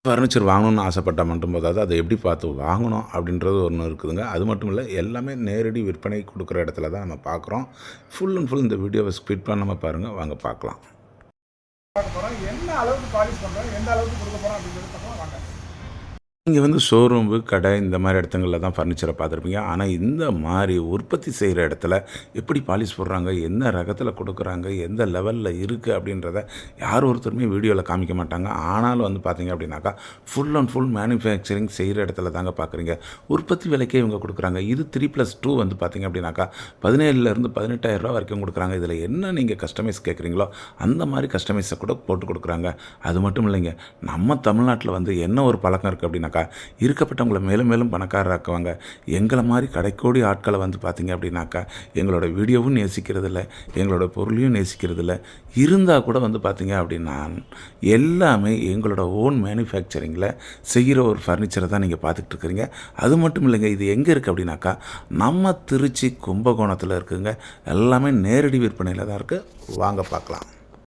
Furniture வாங்கணும்னு ஆசைப்பட்டால் மட்டும் போதாது, அதை எப்படி பார்த்து வாங்கணும் அப்படின்றது ஒன்று இருக்குதுங்க. அது மட்டும் இல்லை, எல்லாமே நேரடி விற்பனை கொடுக்குற இடத்துல தான் நம்ம பார்க்குறோம். ஃபுல் அண்ட் ஃபுல் இந்த வீடியோவை ஸ்கிப் பண்ணாமல் பாருங்கள். வாங்க பார்க்கலாம். பார்க்க போகிறோம். என்ன அளவுக்கு பாலிஷ் பண்ணுறோம், எந்த அளவுக்கு கொடுக்க போகிறோம் அப்படிங்கிறது பார்க்கலாம் வாங்க. நீங்கள் ஷோரூம்பு, கடை இந்த மாதிரி இடத்துங்களில் தான் ஃபர்னிச்சரை பார்த்துருப்பீங்க. ஆனால் இந்த மாதிரி உற்பத்தி செய்கிற இடத்துல எப்படி பாலிஷ் போடுறாங்க, எந்த ரகத்தில் கொடுக்குறாங்க, எந்த லெவலில் இருக்குது அப்படின்றத யார் ஒருத்தருமே வீடியோவில் காமிக்க மாட்டாங்க. ஆனாலும் பார்த்தீங்க அப்படின்னாக்கா ஃபுல் அண்ட் ஃபுல் மேனுஃபேக்சரிங் செய்கிற இடத்துல தாங்க பார்க்குறீங்க. உற்பத்தி விலைக்கே இவங்க கொடுக்குறாங்க. இது 3+2 பார்த்தீங்க அப்படின்னாக்கா 17,000 18,000 ரூபா வரைக்கும் கொடுக்குறாங்க. இதில் என்ன நீங்கள் கஸ்டமைஸ் கேட்குறீங்களோ அந்த மாதிரி கஸ்டமைஸை கூட போட்டு கொடுக்குறாங்க. அது மட்டும் இல்லைங்க, நம்ம தமிழ்நாட்டில் என்ன ஒரு பழக்கம் இருக்குது அப்படின்னா, இருக்கப்பட்டவங்களை மேலும் மேலும் பணக்காரராக்குவாங்க. எங்களை மாதிரி கடைக்கோடி ஆட்களை பார்த்தீங்க அப்படின்னாக்கா எங்களோட வீடியோவும் நேசிக்கிறது இல்லை, எங்களோட பொருளையும் நேசிக்கிறது இல்லை. இருந்தால் கூட பார்த்தீங்க அப்படின்னா எல்லாமே எங்களோட ஓன் மேனுஃபேக்சரிங்கில் செய்கிற ஒரு ஃபர்னிச்சரை தான் நீங்கள் பார்த்துக்கிட்டு இருக்கிறீங்க. அது மட்டும் இல்லைங்க, இது எங்கே இருக்குது அப்படின்னாக்கா நம்ம திருச்சி கும்பகோணத்தில் இருக்குதுங்க. எல்லாமே நேரடி விற்பனையில் தான் இருக்குது. வாங்க பார்க்கலாம்.